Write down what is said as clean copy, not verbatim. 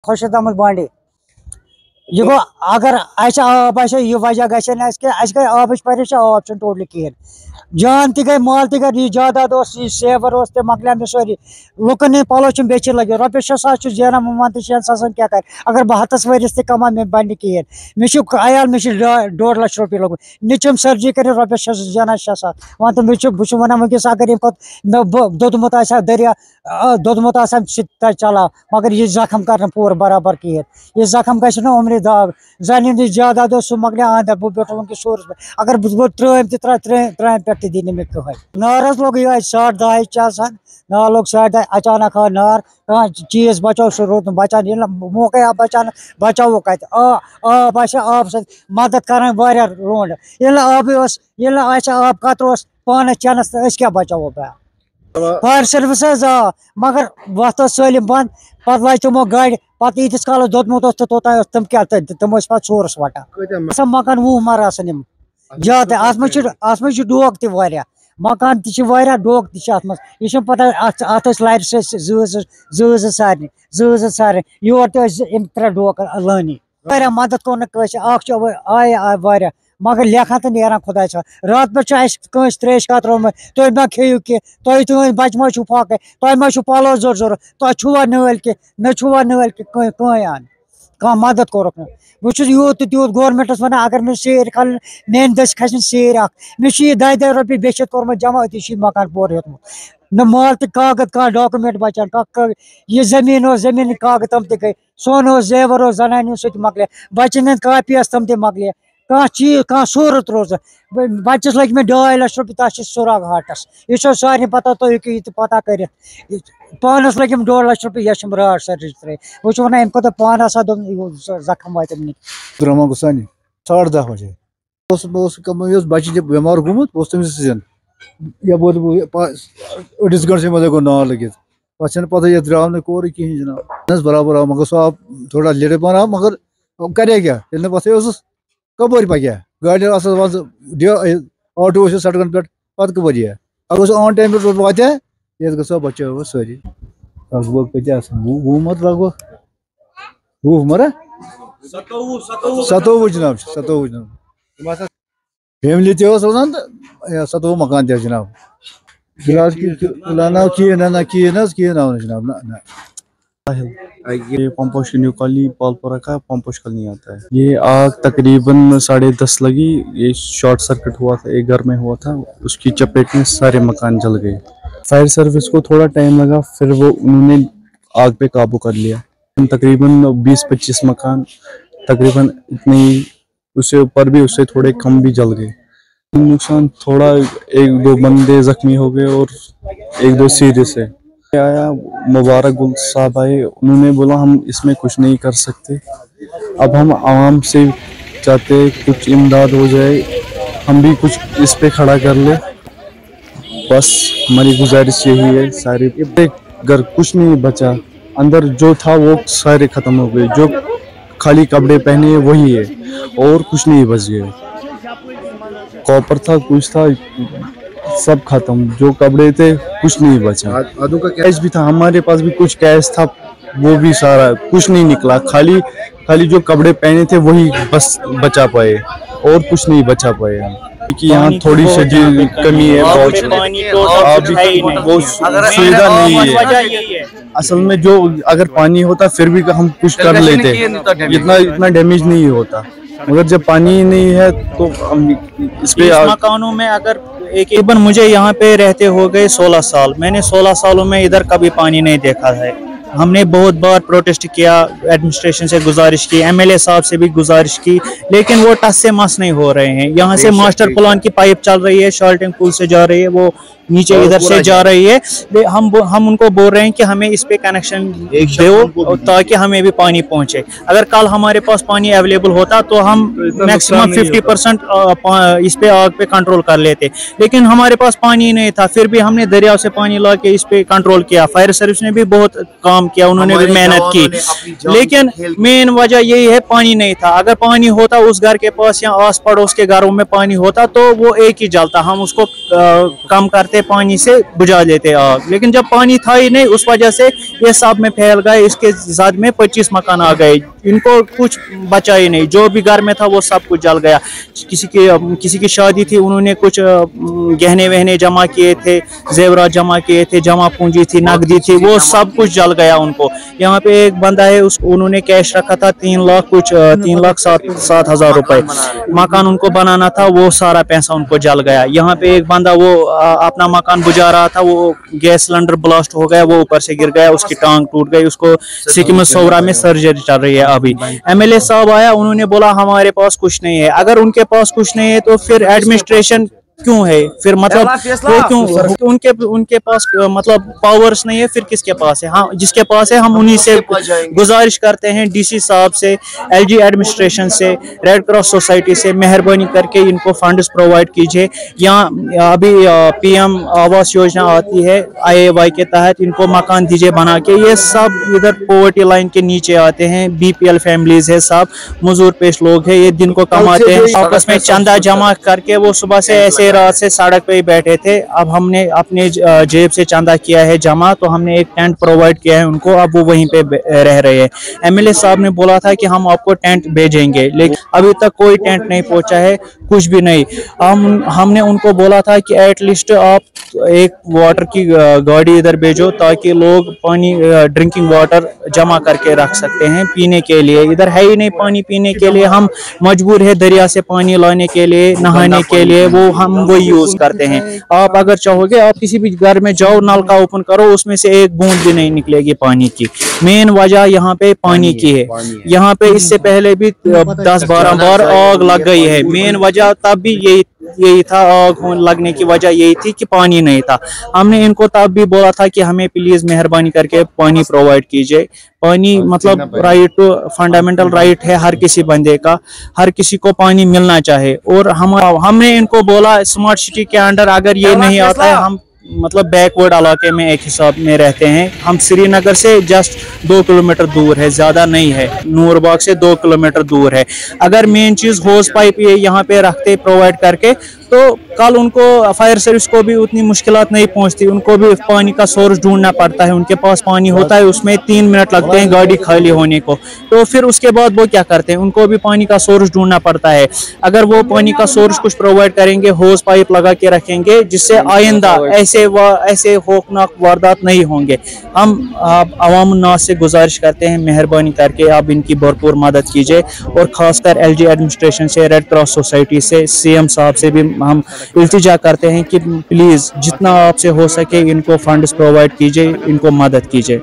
खुर्शीद अहमद बांडे ये गो अगर आब यह वजह गई आब परेशान आब टोटली कहें जान ती गई माल ती गई जायदाद सेवर मकल मे सारी लुकन पलो बेचि लगे रोपये 6,000 जेना मान 6 सास क्या कर अगर बह 100 वरिस कमा मे बन कहें मे अयाल मे 1.5 लाख रुपये लोग निचम सर्जरी कर रोपये जेना 6 सास वन तो बह वन वस अगर दोदमुत दरिया दोदमुत सह चला मगर यह जख्म कर पूर बराबर कहें यह जख्म गई उम्र दाग जान जायदाद सह मकल अंदर बह बैठो वनक सोर्स पे अगर बह त्रेम त्रेम पे दी मे कहें नार लोग यह 2:30 चलसान नार लोग 2:30 अचानक आ नार कह चीज बचाओ सह रोद बचान ये मौके आ बचान बचाओ कत आब आब सत मदद कर रोड ये आब आब कतर पान चेनस तो क्या बचाओ फायर सर्विस आ मगर वत सलम बंद पत लाज तमो गाड़ पत ईतिस काल दोदमुत तो तोत तम क्या तम पे सोर्स वटान मकान 20 मर आसान ज्यादा अत मे डोग तह मकान तह डोग तह यह पता अत लर जज सारे योर त्रे डोग लानी मदद कोर आय मगर लेखा तो नेरान खुदा रात पे त्रेश कत रोमुत तुम मा खेव कह तुम बच मा फाके तुम मा पलो जरूरत तुवा नल कि नुवा नल कि कह कह मदद कोर बह यूत तूत गवर्नमेंटस वन अगर मे सेर खल मेन दस खसन सेर मे 10 रुपये बेचित कोर्मुत जमा अति मकान पूर हेतमुत न माल तो कागज कह डॉक्यूमेंट बचान यह जमीन कागज तम गई सोन जेवर जनान सह मकल बचन कापी तम मकल कह चीज कह सूरत रोज बच्चस लगे मे 2.5 लाख रुपये तक सुराग हाटस यह सारे पता तुम हूँ पता कर पानस लगे 2.5 लाख रुपये यह राड सर्जरी त्रे वह वन अम खुद पान जख्म वात ड्रामा गुसानी 10:30 बजे बच्चे जब बीमार गोमुत बह तमिस अड़िस गंटे मज गो नाव लगित पता यह द्राव ना कोर कहें जनाब बराबर आव मगर सह थोड़ा लेट पहन आव मगर करे क्या पता कपर पकह गाड़ी आटो सड़कन पे पत कपर यह अगर ऑन टाइम पे वात ये गो बचो सारी लगभग कत 20 मत लगभग 20 मर 27 जनाब 27 जनाब फैमिली रोजान तो 27 मकान तह जनाब फिलहाल कहें जनाब ना ये पंपोश न्यू कॉलोनी पालपुरा का पंपोश कॉलोनी आता है। ये आग तकरीबन 10:30 लगी। ये शॉर्ट सर्किट हुआ था, एक घर में हुआ था, उसकी चपेट में सारे मकान जल गए। फायर सर्विस को थोड़ा टाइम लगा, फिर वो उन्होंने आग पे काबू कर लिया। तकरीबन 20-25 मकान तकरीबन इतने ही, उससे ऊपर भी, उससे थोड़े कम भी जल गए। नुकसान थोड़ा, 1-2 बंदे जख्मी हो गए और 1-2 सीरियस है। आया मुबारक गुल साहब आए, उन्होंने बोला हम इसमें कुछ नहीं कर सकते, अब हम आवाम से चाहते कुछ इमदाद हो जाए, हम भी कुछ इस पे खड़ा कर ले, बस हमारी गुजारिश यही है। सारे घर कुछ नहीं बचा, अंदर जो था वो सारे खत्म हो गए, जो खाली कपड़े पहने वही है और कुछ नहीं बच गए। कॉपर था, कुछ था, सब खत्म, जो कपड़े थे कुछ नहीं बचा। कैश भी था, हमारे पास भी कुछ कैश था, वो भी सारा कुछ नहीं निकला, खाली जो कपड़े पहने थे वही बस बचा पाए और कुछ नहीं बचा पाए। क्योंकि यहाँ थोड़ी सी कमी है, वो सुविधा नहीं है। असल में जो अगर पानी होता फिर भी हम कुछ कर लेते, इतना डैमेज नहीं होता, मगर जब पानी नहीं है तो हम इस पे मकानों में अगर एक मुझे यहाँ पे रहते हो गए 16 साल, मैंने 16 सालों में इधर कभी पानी नहीं देखा है। हमने बहुत बार प्रोटेस्ट किया, एडमिनिस्ट्रेशन से गुजारिश की, एमएलए साहब से भी गुजारिश की, लेकिन वो टस से मस नहीं हो रहे हैं। यहाँ से मास्टर प्लान की पाइप चल रही है, शॉल्टिंग पुल से जा रही है, वो नीचे इधर से जा रही है। हम उनको बोल रहे हैं कि हमें इस पे कनेक्शन दो ताकि हमें भी पानी पहुंचे। अगर कल हमारे पास पानी अवेलेबल होता तो हम मैक्सिमम 50% इस पे आग पे कंट्रोल कर लेते, लेकिन हमारे पास पानी नहीं था, फिर भी हमने दरिया से पानी ला के इस पे कंट्रोल किया। फायर सर्विस ने भी बहुत काम किया, उन्होंने भी मेहनत की, लेकिन मेन वजह यही है पानी नहीं था। अगर पानी होता उस घर के पास या आस पड़ोस के घरों में पानी होता तो वो एक ही जलता, हम उसको कम करते, से पानी से बुझा लेते आग, लेकिन जब पानी था ही नहीं उस वजह से ये सब में फैल गए। इसके साथ में 25 मकान आ गए, इनको कुछ बचा ही नहीं, जो भी घर में था वो सब कुछ जल गया। किसी की शादी थी, उन्होंने कुछ गहने वहने जमा किए थे, जेवरात जमा किए थे, जमा पूंजी थी, नकदी थी, वो सब कुछ जल गया उनको। यहाँ पे एक बंदा है, उन्होंने कैश रखा था 3,07,000 रुपए, मकान उनको बनाना था, वो सारा पैसा उनको जल गया। यहाँ पे एक बंदा वो अपना मकान बुझा रहा था, वो गैस सिलेंडर ब्लास्ट हो गया, वो ऊपर से गिर गया, उसकी टांग टूट गई, उसको सिक्किम सोवरा में सर्जरी चल रही है अभी। एमएलए साहब आया, उन्होंने बोला हमारे पास कुछ नहीं है। अगर उनके पास कुछ नहीं है तो फिर एडमिनिस्ट्रेशन क्यों है, फिर मतलब वो क्यों, उनके पास मतलब पावर्स नहीं है, फिर किसके पास है? हाँ, जिसके पास है हम उन्हीं से गुजारिश करते हैं, डीसी साहब से, एलजी एडमिनिस्ट्रेशन से, रेड क्रॉस सोसाइटी से, मेहरबानी करके इनको फंड्स प्रोवाइड कीजिए। यहाँ अभी पीएम आवास योजना आती है IAY के तहत, इनको मकान दीजिए बना के। ये सब इधर पॉवर्टी लाइन के नीचे आते हैं, BPL फैमिलीज है, सब मजदूर पेश लोग है, ये दिन को कमाते हैं, आपस में चंदा जमा करके वो सुबह से ऐसे रात से सड़क पे ही बैठे थे। अब हमने अपने जेब से चंदा किया है जमा, तो हमने एक टेंट प्रोवाइड किया है उनको, अब वो वहीं पे रह रहे हैं। एमएलए साहब ने बोला था कि हम आपको टेंट भेजेंगे, लेकिन अभी तक कोई टेंट नहीं पहुंचा है, कुछ भी नहीं। हमने उनको बोला था कि एटलीस्ट आप एक वाटर की गाड़ी इधर भेजो, ताकि लोग पानी ड्रिंकिंग वाटर जमा करके रख सकते हैं पीने के लिए। इधर है ही नहीं पानी पीने के लिए, हम मजबूर है दरिया से पानी लाने के लिए, नहाने के लिए, वो हम वही यूज करते हैं। आप अगर चाहोगे, आप किसी भी घर में जाओ, नल का ओपन करो, उसमें से एक बूंद भी नहीं निकलेगी पानी की। मेन वजह यहाँ पे पानी की है। यहाँ पे इससे पहले भी 10-12 बार आग लग गई है। मेन वजह तब भी यही था, आग लगने की वजह यही थी कि पानी नहीं था। हमने इनको तब भी बोला था कि हमें प्लीज मेहरबानी करके पानी प्रोवाइड कीजिए। पानी मतलब राइट टू फंडामेंटल राइट है हर किसी बंदे का, हर किसी को पानी मिलना चाहे। और हमने इनको बोला स्मार्ट सिटी के अंडर अगर ये नहीं आता है, हम मतलब बैकवर्ड इलाके में एक हिसाब में रहते हैं। हम श्रीनगर से जस्ट 2 किलोमीटर दूर है, ज्यादा नहीं है, नूरबाग से 2 किलोमीटर दूर है। अगर मेन चीज होस पाइप ये यहाँ पे रखते प्रोवाइड करके, तो कल उनको फायर सर्विस को भी उतनी मुश्किलात नहीं पहुंचती। उनको भी पानी का सोर्स ढूंढना पड़ता है, उनके पास पानी होता है, उसमें 3 मिनट लगते हैं गाड़ी खाली होने को, तो फिर उसके बाद वो क्या करते हैं, उनको भी पानी का सोर्स ढूंढना पड़ता है। अगर वो पानी का सोर्स कुछ प्रोवाइड करेंगे, होस पाइप लगा के रखेंगे, जिससे आइंदा ऐसे खौफनाक वारदात नहीं होंगे। हम अवाम उन्नास से गुजारिश करते हैं, मेहरबानी करके आप इनकी भरपूर मदद कीजिए। और खासकर LG एडमिनिस्ट्रेशन से, रेड क्रॉस सोसाइटी से, CM साहब से भी हम इल्तिजा करते हैं कि प्लीज जितना आपसे हो सके इनको फंड्स प्रोवाइड कीजिए, इनको मदद कीजिए।